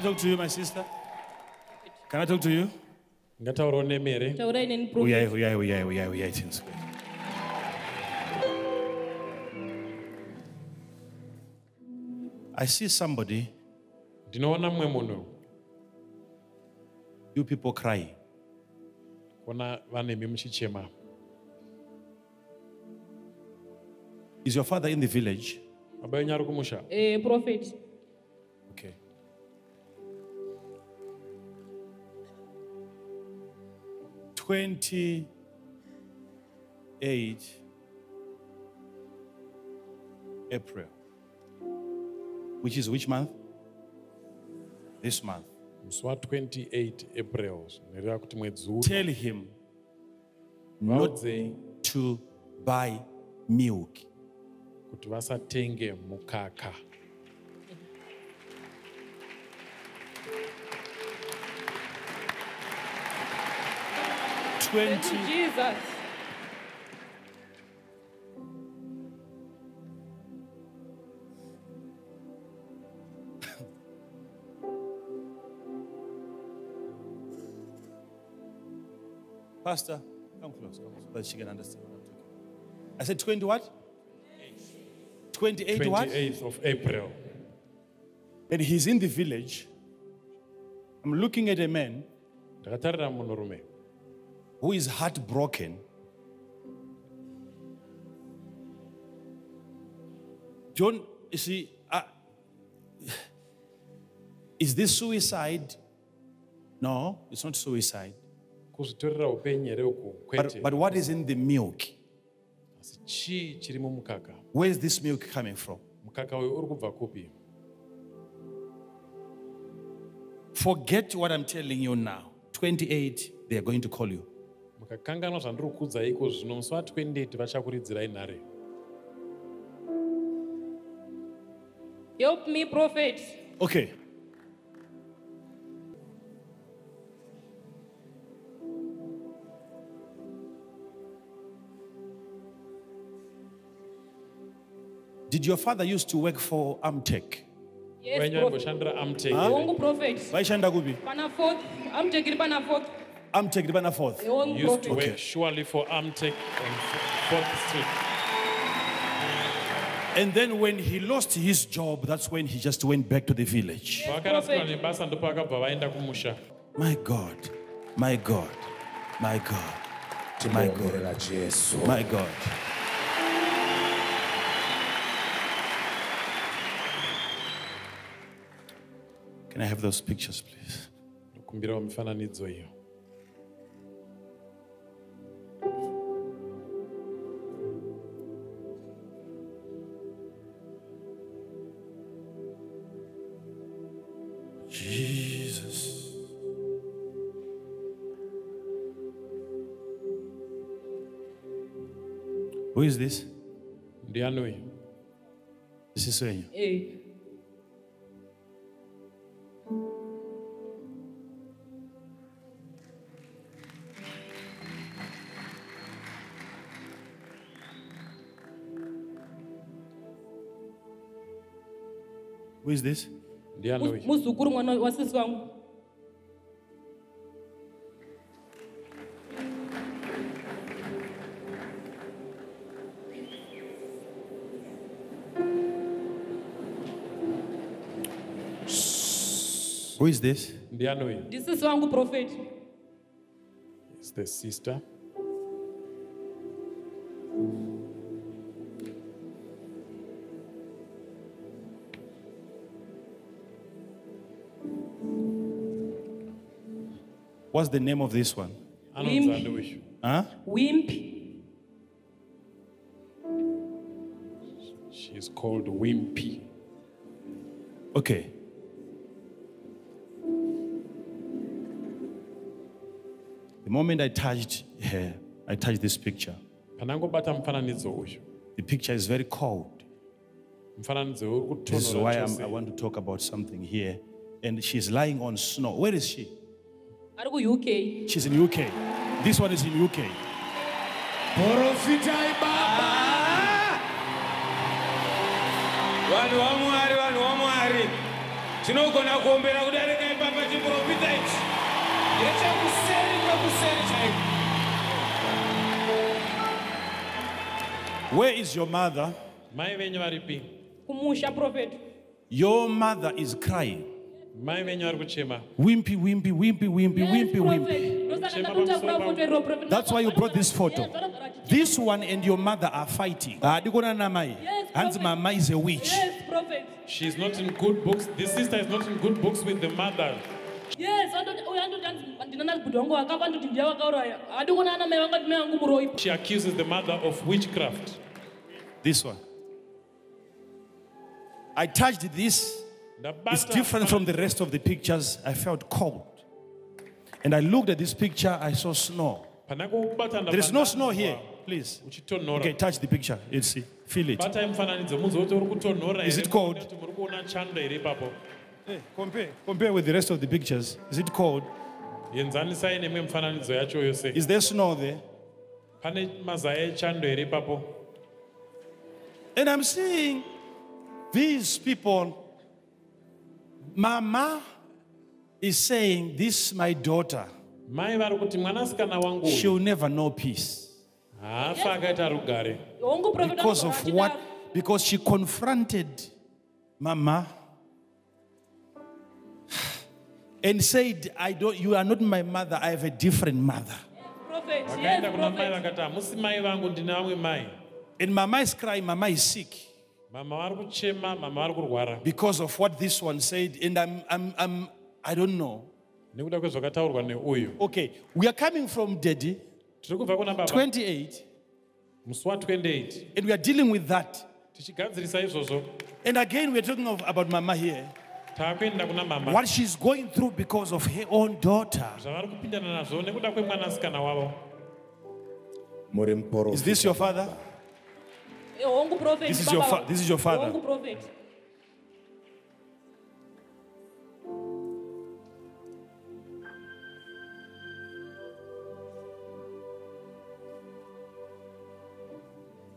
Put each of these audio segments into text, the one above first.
talk to you, my sister? Can I talk to you? I see somebody. You people cry. Is your father in the village? Prophet. Okay. "28 April. Which is which month? This month. 28 April. Tell him not to buy milk. Kuti vasatenge mukaka. Jesus. Pastor, come close, so that she can understand what I'm talking about. I said 20 what? 28 what? 28th of April. And he's in the village. I'm looking at a man who is heartbroken. John, you see, is this suicide? No, it's not suicide. But what is in the milk? Where is this milk coming from? Forget what I'm telling you now. 28, they are going to call you. Help me, Prophet. Okay. Did your father used to work for Amtech? Yes, Prophet. Prophet. Amtech Ribana 4th. Used to work surely for Amtech on 4th Street. And then when he lost his job, that's when he just went back to the village. Yes, My God, my God, my God, my God, my God. Can I have those pictures, please? Jesus. Who is this? This is Swenyo. Hey. Who is this? Muzukuru mwana wa sisi wangu. Who is this? This is wangu, Prophet. It's the sister. What's the name of this one? Wimpy. Huh? Wimpy. She's called Wimpy. Okay. The moment I touched her, I touched this picture. The picture is very cold. This is why I want to talk about something here. And she's lying on snow. Where is she? UK. She's in UK. This one is in UK. tinogona kuombera kudarika ipapa chiprofita ichi ndechekuseri chaiko. Where is your mother? Mai venyu varipi? Kumusha, Prophet. Your mother is crying. Mai venyu vari kuchema. Wimpy, wimpy, wimpy, wimpy, Yes, wimpy, wimpy. Prophet. That's why you brought this photo. This one and your mother are fighting. Yes, Hans Prophet. mama is a witch. Yes, Prophet. She's not in good books. This sister is not in good books with the mother. Yes, She accuses the mother of witchcraft. This one. I touched this. It's different from the rest of the pictures. I felt cold. And I looked at this picture, I saw snow. There is no snow here, please. Okay, touch the picture. You'll see. Feel it. Is it cold? Hey, compare with the rest of the pictures. Is it cold? Is there snow there? And I'm seeing these people. Mama is saying, this my daughter. She'll never know peace. Because of what? Because she confronted Mama and said, you are not my mother, I have a different mother. Prophet. Yes, Prophet. And Mama is crying, Mama is sick. Because of what this one said, and I don't know. Okay, we are coming from Daddy, 28, and we are dealing with that. And again, we are talking about Mama here. What she's going through because of her own daughter. Is this your father? This is your father.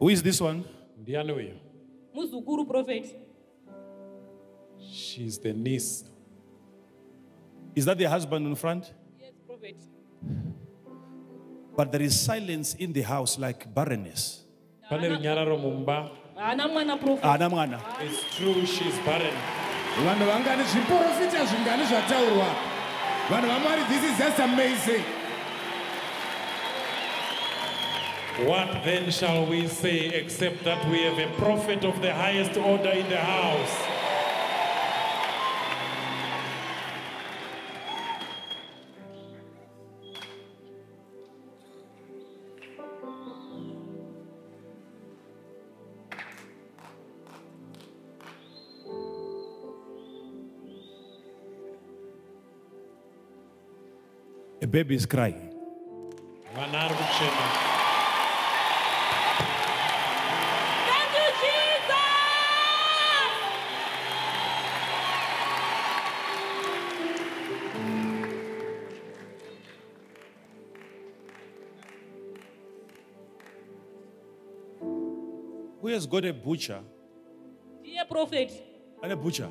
Who is this one? Muzukuru, Prophet. She's the niece. Is that the husband in front? Yes, Prophet. But there is silence in the house like barrenness. Ana mwana, Prophet. It's true, she's barren. This is just amazing. What then shall we say except that we have a prophet of the highest order in the house? A baby is crying. Who has got a butcher? Dear Prophet. And a butcher?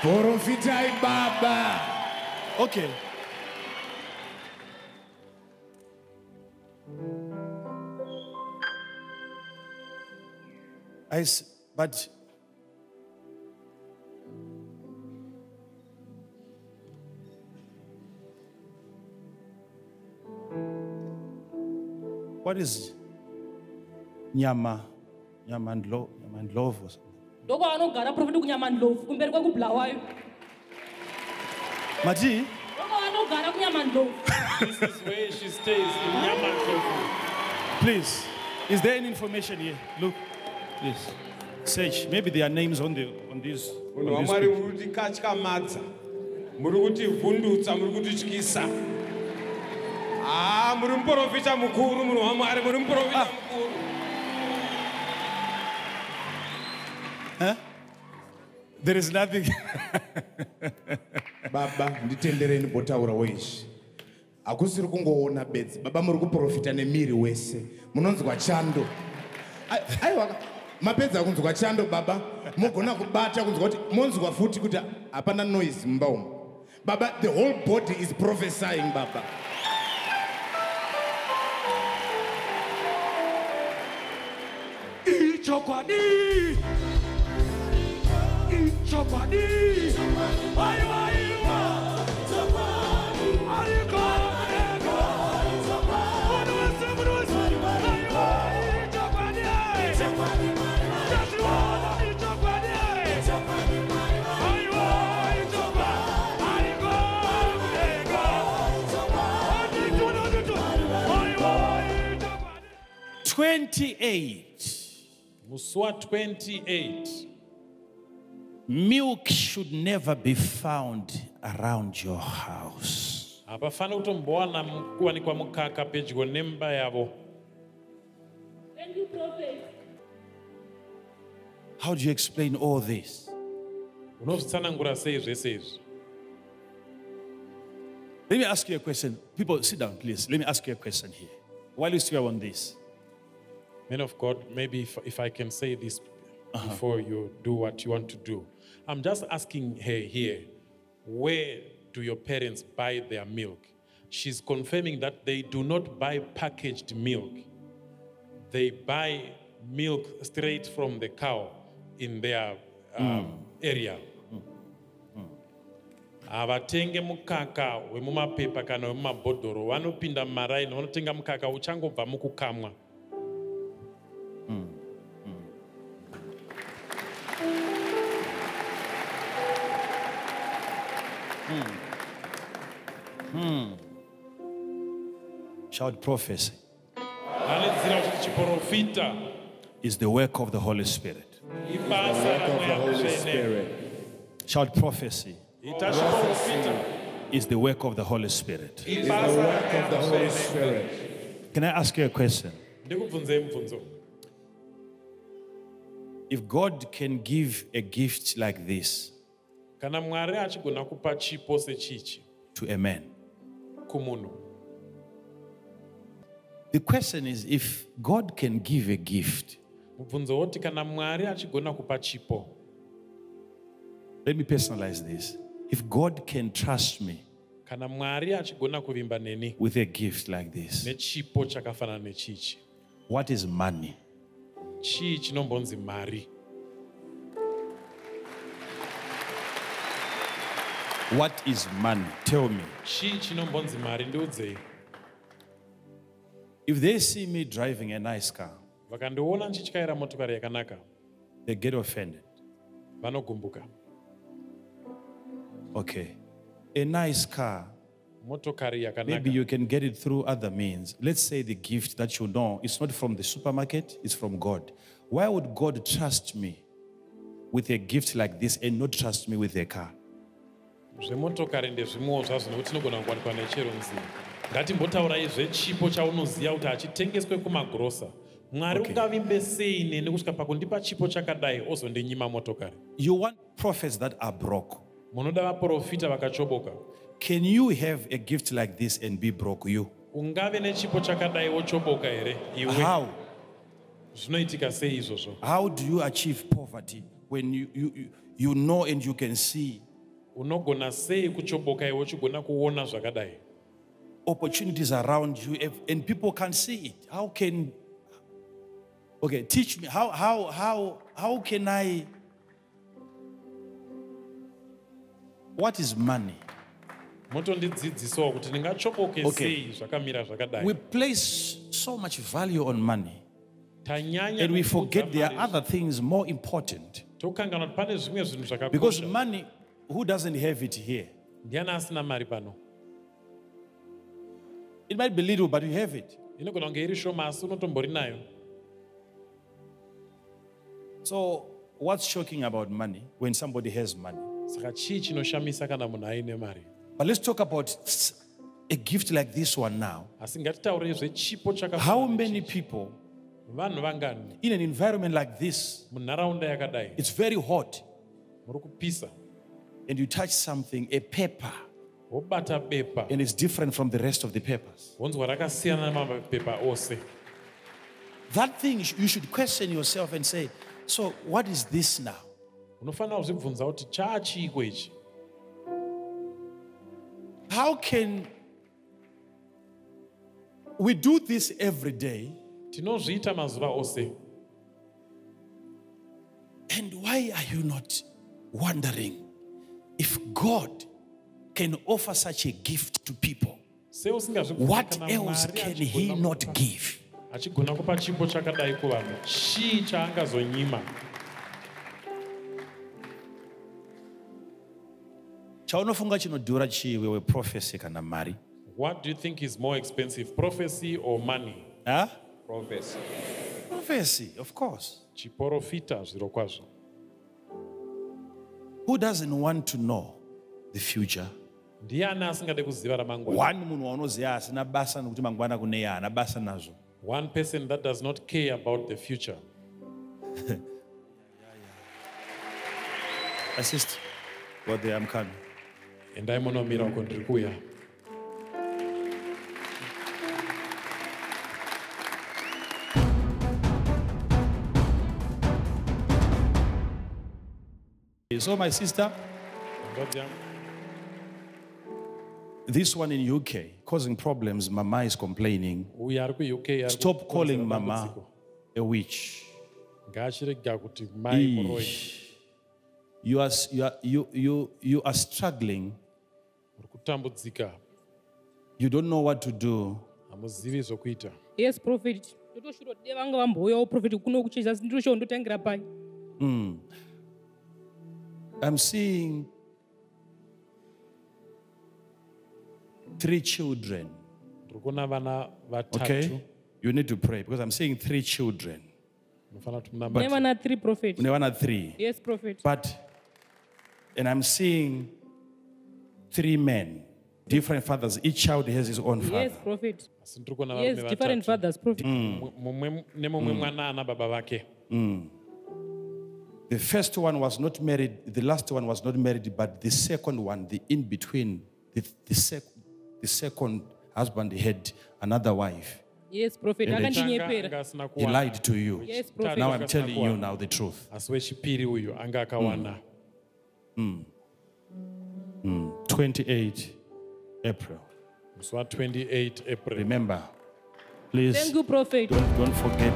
Profitai Baba. Okay. But what is nyama and love or something? Mati? This is where she stays, in Yaman. Please, is there any information here? Look, please. Search. Maybe there are names on this. On this Huh? There is nothing. Baba, nditendereni botaura weshi. Akusiri kungoona bedzi. Baba muri kuprofita nemiri wese. Munonzwa chando. Aiwa Mapedza kunzwa chando baba. Mugona kubata kunzwa kuti monzwa futi kuti hapana noise mumba umu. Baba, the whole body is prophesying, Baba. Muswa 28. Milk should never be found around your house. Apafana utomboana kuwanikwa mukaka pedyo nemba yavo. Thank you, Prophet. How do you explain all this? Unozitsanangura sei zvese izvi? Let me ask you a question. People, sit down, please. Let me ask you a question here. While you still on this. Men of God, maybe if I can say this before you do what you want to do. I'm just asking her here, where do your parents buy their milk? She's confirming that they do not buy packaged milk. They buy milk straight from the cow in their area. Avatenge mukaka wemumapepa kana wemumabhodhoro vanopinda mumaraini vanotenga mukaka uchangobva mukukamwa. Shout prophecy. Chiprofita is the work of the Holy Spirit. Shout prophecy is the work of the Holy Spirit. Is the work of the Holy Spirit. Can I ask you a question? If God can give a gift like this to a man, the question is, if God can give a gift, let me personalize this. If God can trust me with a gift like this, what is money? What is money? Tell me. If they see me driving a nice car, they get offended. Okay. A nice car, maybe you can get it through other means. Let's say the gift that you know is not from the supermarket, it's from God. Why would God trust me with a gift like this and not trust me with a car? You want prophets that are broke. Can you have a gift like this and be broke? You? How? How do you achieve poverty when you know and you can see opportunities around you and people can't see it? How can... Okay, teach me. How can I... What is money? Okay. We place so much value on money and we forget there are other things more important. Because money, who doesn't have it here? It might be little, but you have it. So, what's shocking about money when somebody has money? But let's talk about a gift like this one now. How many people in an environment like this, it's very hot, and you touch something, a paper, and it's different from the rest of the papers. That thing, you should question yourself and say, so what is this now? Unofanira kuzvibvunza kuti chaachiko ichi? How can we do this every day? Tinozviita mazuva ose. And why are you not wondering if God can offer such a gift to people? What else can He not give? Achigona kupa chipo chakadai kuvanhu, chii chaangazonyima? Chaunofunga chinodhura chiwe prophecy kana mari? What do you think is more expensive, prophecy or money? Huh? Prophecy. Prophecy, of course. Chiporofita zviro kwazvo. Who doesn't want to know the future? Ndiani asingade kuziva ramangwana? One munhu waunoziva asina basa nokuti mangwana kune ana basa nazvo. One person that does not care about the future. Assist. Go there, I'm coming. And I'm on a miracle ndiri kuuya. So my sister, this one in UK causing problems. Mama is complaining. Stop calling Mama a witch. You are struggling. You don't know what to do. Yes, Prophet. I'm seeing 3 children. Okay? You need to pray because I'm seeing 3 children. Never not 3, Prophet. Never not 3. Yes, Prophet. And I'm seeing 3 men, different fathers. Each child has his own father. Yes, Prophet. Yes, different fathers, Prophet. The first one was not married, the last one was not married, but the second one, the in-between, the second husband had another wife. Yes, Prophet. He lied to you. Yes, Prophet. Now I'm telling you now the truth. 28 April. 28 April. Remember, please. Thank you, Prophet. Don't forget